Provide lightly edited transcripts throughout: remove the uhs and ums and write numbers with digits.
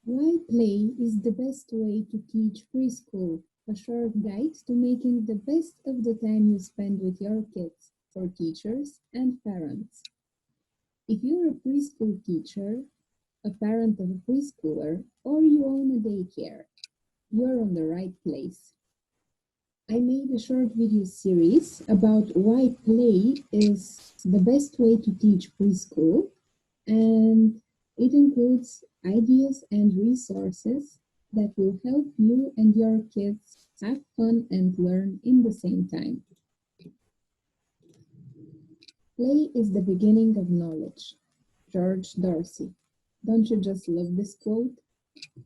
Why play is the best way to teach preschool, a short guide to making the best of the time you spend with your kids for teachers and parents. If you're a preschool teacher, a parent of a preschooler, or you own a daycare, you're on the right place. I made a short video series about why play is the best way to teach preschool, and it includes ideas and resources that will help you and your kids have fun and learn in the same time. Play is the beginning of knowledge. George Dorsey. Don't you just love this quote?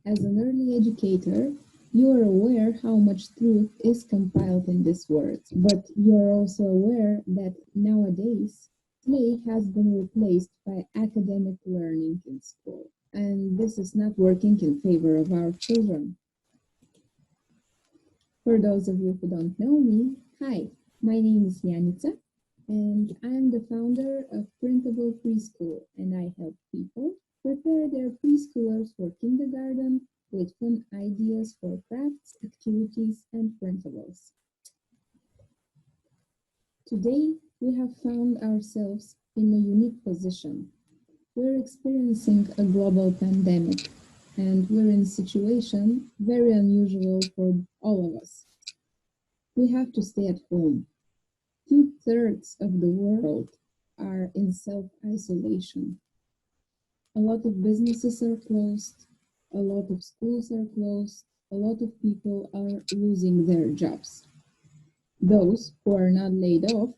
As an early educator, you are aware how much truth is compiled in these words, but you are also aware that nowadays play has been replaced by academic learning in school, and this is not working in favor of our children. For those of you who don't know me, hi, my name is Janica, and I'm the founder of Printable Preschool, and I help people prepare their preschoolers for kindergarten with fun ideas for crafts, activities, and printables. Today, we have found ourselves in a unique position. We're experiencing a global pandemic, and we're in a situation very unusual for all of us. We have to stay at home. Two-thirds of the world are in self-isolation. A lot of businesses are closed, a lot of schools are closed, a lot of people are losing their jobs. Those who are not laid off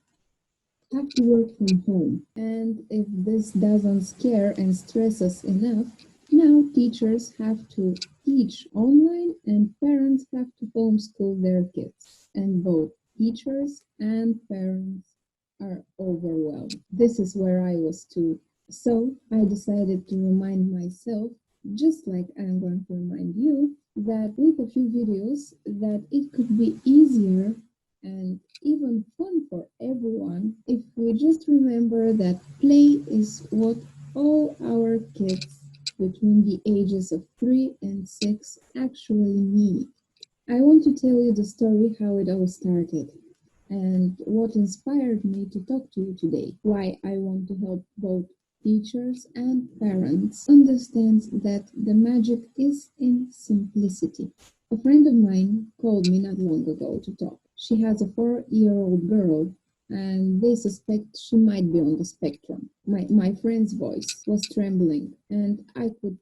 have to work from home. And if this doesn't scare and stress us enough, now teachers have to teach online and parents have to homeschool their kids. And both teachers and parents are overwhelmed. This is where I was too. So I decided to remind myself, just like I'm going to remind you, that with a few videos that it could be easier and even fun for everyone if we just remember that play is what all our kids between the ages of 3 and 6 actually need. I want to tell you the story how it all started and what inspired me to talk to you today, why I want to help both teachers and parents understand that the magic is in simplicity. A friend of mine called me not long ago to talk. She has a 4-year-old girl and they suspect she might be on the spectrum. My friend's voice was trembling and I could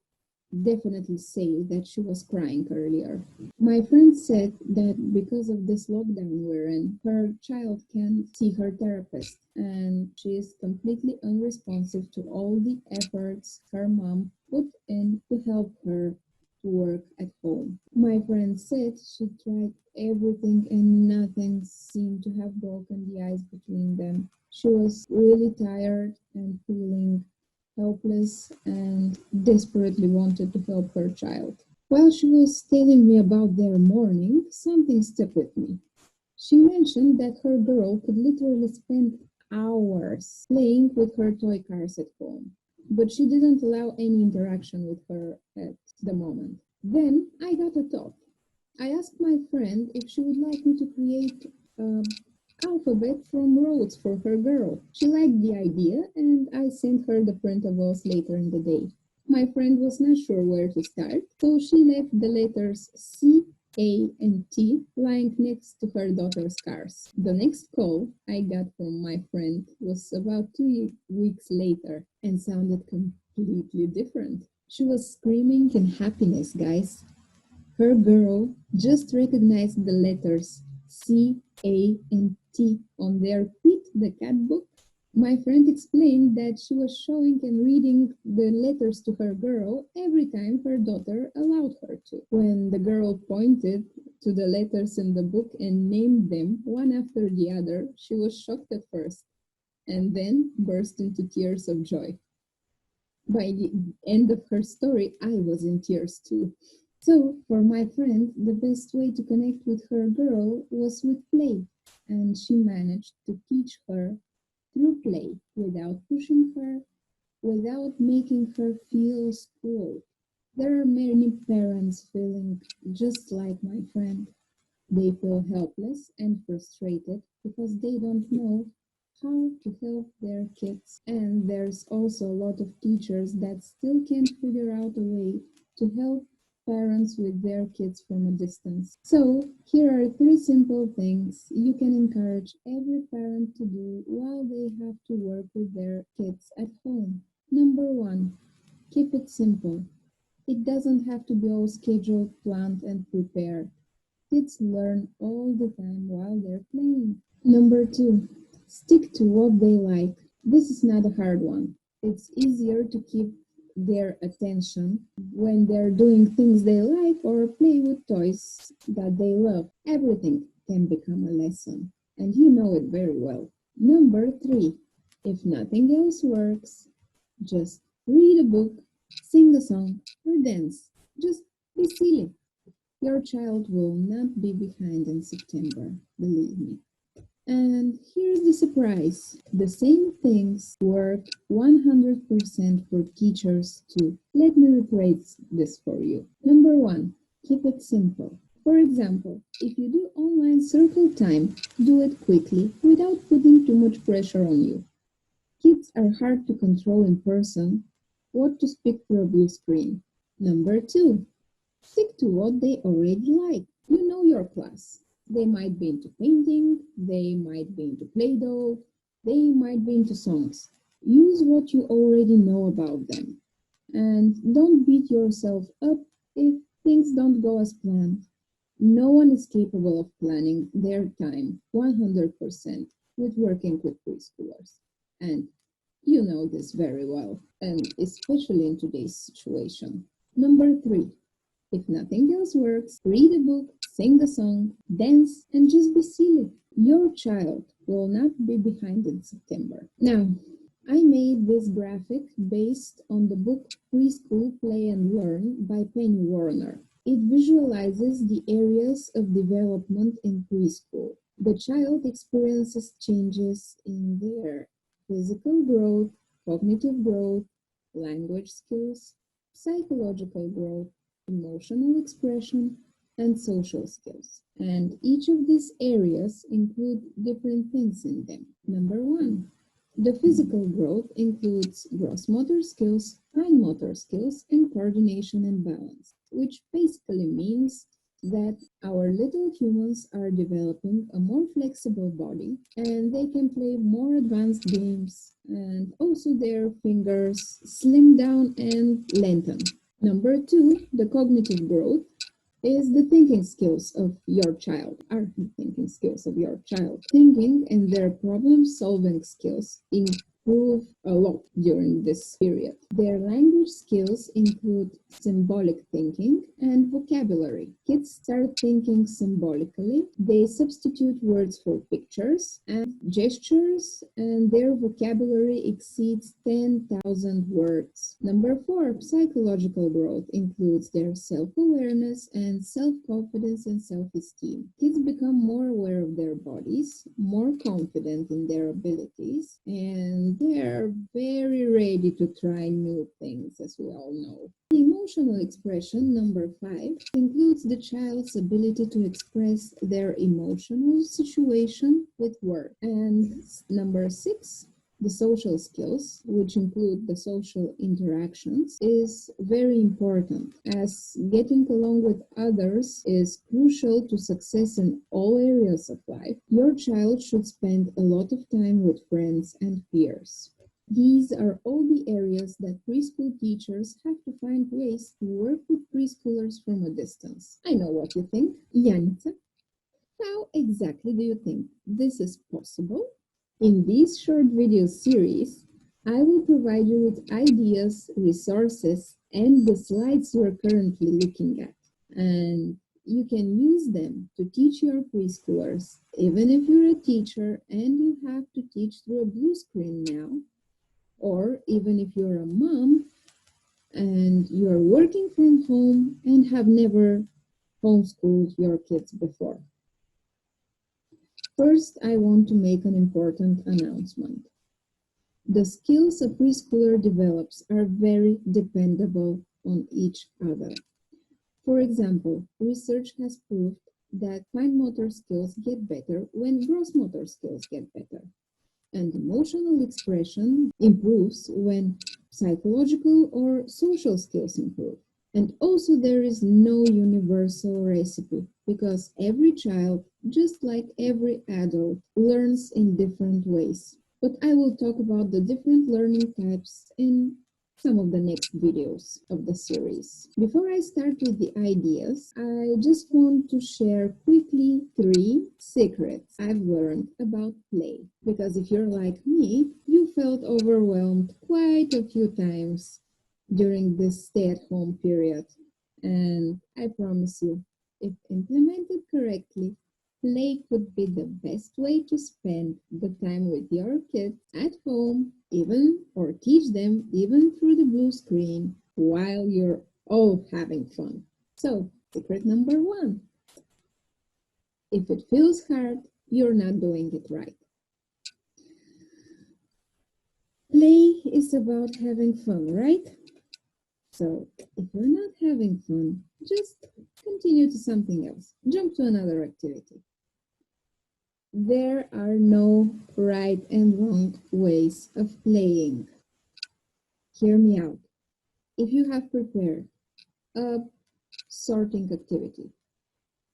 definitely say that she was crying earlier. My friend said that because of this lockdown we're in, her child can't see her therapist and she is completely unresponsive to all the efforts her mom put in to help her to work at home. My friend said she tried everything and nothing seemed to have broken the ice between them. She was really tired and feeling helpless and desperately wanted to help her child. While she was telling me about their morning, something stuck with me. She mentioned that her girl could literally spend hours playing with her toy cars at home, but she didn't allow any interaction with her at the moment. Then I got a thought. I asked my friend if she would like me to create a alphabet from roads for her girl. She liked the idea and I sent her the printables later in the day. My friend was not sure where to start, so she left the letters C, A, and T lying next to her daughter's cars. The next call I got from my friend was about 2 weeks later and sounded completely different. She was screaming in happiness, guys. Her girl just recognized the letters C, A, and T on their Pete the Cat book. My friend explained that she was showing and reading the letters to her girl every time her daughter allowed her to. When the girl pointed to the letters in the book and named them one after the other, she was shocked at first and then burst into tears of joy. By the end of her story, I was in tears too. So, for my friend, the best way to connect with her girl was with play, and she managed to teach her through play without pushing her, without making her feel schooled. There are many parents feeling just like my friend. They feel helpless and frustrated because they don't know how to help their kids. And there's also a lot of teachers that still can't figure out a way to help parents with their kids from a distance. So, here are three simple things you can encourage every parent to do while they have to work with their kids at home. Number one, keep it simple. It doesn't have to be all scheduled, planned, and prepared. Kids learn all the time while they're playing. Number two, stick to what they like. This is not a hard one. It's easier to keep their attention when they're doing things they like or play with toys that they love. Everything can become a lesson, and you know it very well. Number three, if nothing else works, just read a book, sing a song, or dance. Just be silly. Your child will not be behind in September, believe me. And here's the surprise. The same things work 100% for teachers too. Let me rephrase this for you. Number one, keep it simple. For example, if you do online circle time, do it quickly without putting too much pressure on you. Kids are hard to control in person. What to speak through a blue screen? Number two, stick to what they already like. You know your class. They might be into painting, they might be into Play-Doh, they might be into songs. Use what you already know about them. And don't beat yourself up if things don't go as planned. No one is capable of planning their time 100% with working with preschoolers. And you know this very well, and especially in today's situation. Number three, if nothing else works, read a book, sing a song, dance, and just be silly. Your child will not be behind in September. Now, I made this graphic based on the book Preschool, Play and Learn by Penny Warner. It visualizes the areas of development in preschool. The child experiences changes in their physical growth, cognitive growth, language skills, psychological growth, emotional expression, and social skills. And each of these areas include different things in them. Number one, the physical growth includes gross motor skills, fine motor skills, and coordination and balance, which basically means that our little humans are developing a more flexible body and they can play more advanced games, and also their fingers slim down and lengthen. Number two, the cognitive growth is the thinking skills of your child, are the thinking skills of your child. Thinking and their problem solving skills improve a lot during this period. Their language skills include symbolic thinking and vocabulary. Kids start thinking symbolically. They substitute words for pictures and gestures, and their vocabulary exceeds 10,000 words. Number four, psychological growth includes their self-awareness and self-confidence and self-esteem. Kids become more aware of their bodies, more confident in their abilities, and they're very ready to try new things, as we all know. The emotional expression, number five, includes the child's ability to express their emotional situation with words. And number six, the social skills, which include the social interactions, is very important, as getting along with others is crucial to success in all areas of life. Your child should spend a lot of time with friends and peers. These are all the areas that preschool teachers have to find ways to work with preschoolers from a distance. I know what you think. Yanica, how exactly do you think this is possible? In this short video series, I will provide you with ideas, resources, and the slides you are currently looking at. And you can use them to teach your preschoolers, even if you're a teacher and you have to teach through a blue screen now, or even if you're a mom and you're working from home and have never homeschooled your kids before. First, I want to make an important announcement. The skills a preschooler develops are very dependable on each other. For example, research has proved that fine motor skills get better when gross motor skills get better. And emotional expression improves when psychological or social skills improve. And also, there is no universal recipe because every child, just like every adult, learns in different ways. But I will talk about the different learning types in some of the next videos of the series. Before I start with the ideas, I just want to share quickly 3 secrets I've learned about play. Because if you're like me, you felt overwhelmed quite a few times during this stay-at-home period. And I promise you, if implemented correctly, play could be the best way to spend the time with your kids at home, even or teach them even through the blue screen while you're all having fun. So, secret number 1. If it feels hard, you're not doing it right. Play is about having fun, right? So if you're not having fun, just continue to something else. Jump to another activity. There are no right and wrong ways of playing. Hear me out. If you have prepared a sorting activity,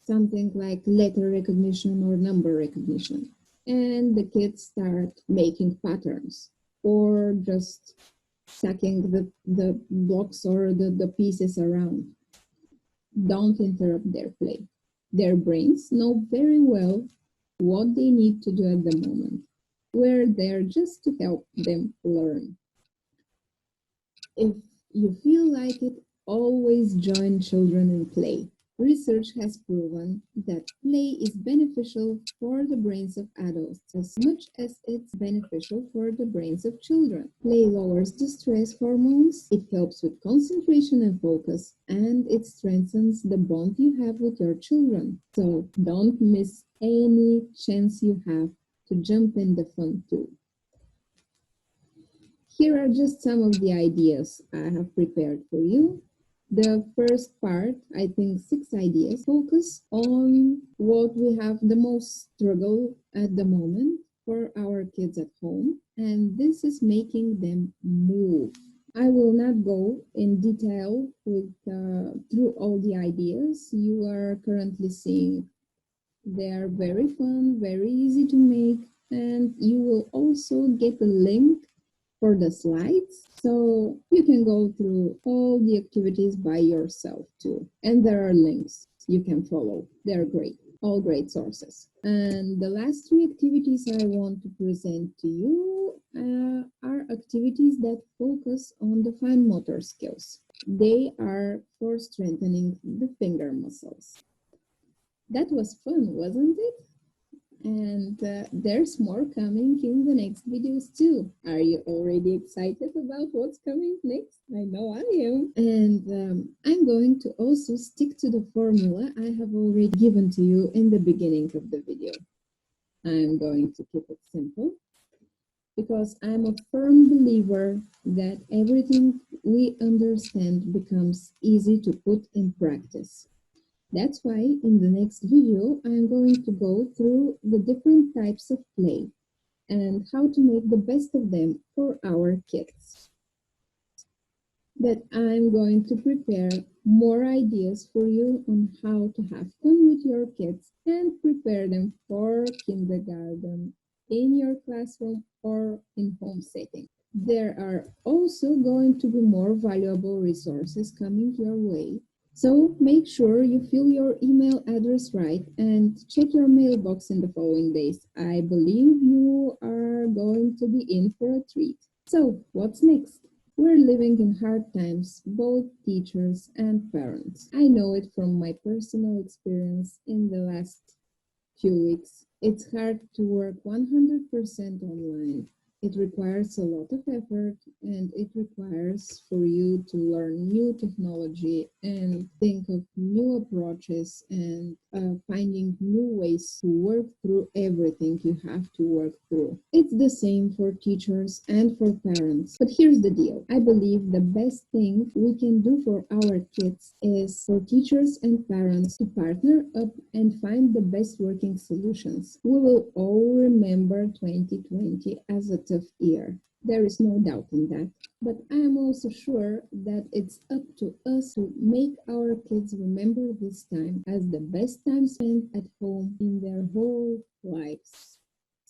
something like letter recognition or number recognition, and the kids start making patterns or just stacking the blocks or the pieces around, don't interrupt their play. Their brains know very well what they need to do at the moment. We're there just to help them learn. If you feel like it, always join children in play. Research has proven that play is beneficial for the brains of adults as much as it's beneficial for the brains of children. Play lowers the stress hormones, it helps with concentration and focus, and it strengthens the bond you have with your children. So don't miss any chance you have to jump in the fun too. Here are just some of the ideas I have prepared for you. The first part, I think 6 ideas, focus on what we have the most struggle at the moment for our kids at home, and this is making them move. I will not go in detail with through all the ideas you are currently seeing. They are very fun, very easy to make, and you will also get a link for the slides, so you can go through all the activities by yourself too. And there are links you can follow. They're great, all great sources. And the last 3 activities I want to present to you are activities that focus on the fine motor skills. They are for strengthening the finger muscles. That was fun, wasn't it? And there's more coming in the next videos too. Are you already excited about what's coming next? I know I am. And I'm going to also stick to the formula I have already given to you in the beginning of the video. I'm going to keep it simple because I'm a firm believer that everything we understand becomes easy to put in practice. That's why in the next video, I'm going to go through the different types of play and how to make the best of them for our kids. But I'm going to prepare more ideas for you on how to have fun with your kids and prepare them for kindergarten in your classroom or in home setting. There are also going to be more valuable resources coming your way. So make sure you fill your email address right and check your mailbox in the following days. I believe you are going to be in for a treat. So what's next? We're living in hard times, both teachers and parents. I know it from my personal experience in the last few weeks. It's hard to work 100% online. It requires a lot of effort and it requires for you to learn new technology and think of new approaches and finding new ways to work through everything you have to work through. It's the same for teachers and for parents. But here's the deal. I believe the best thing we can do for our kids is for teachers and parents to partner up and find the best working solutions. We will all remember 2020 as a tough year. There is no doubt in that. But I am also sure that it's up to us to make our kids remember this time as the best time spent at home in their whole lives.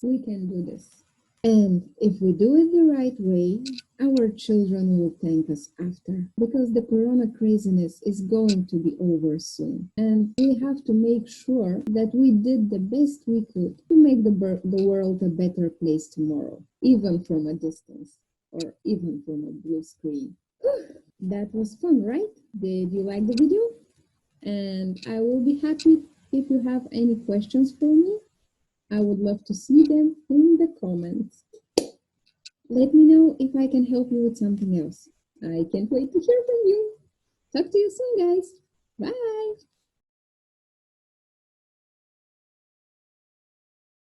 We can do this. And if we do it the right way, our children will thank us after because the corona craziness is going to be over soon. And we have to make sure that we did the best we could to make the world a better place tomorrow, even from a distance or even from a blue screen. That was fun, right? Did you like the video? And I will be happy if you have any questions for me. I would love to see them in the comments. Let me know if I can help you with something else. I can't wait to hear from you. Talk to you soon, guys.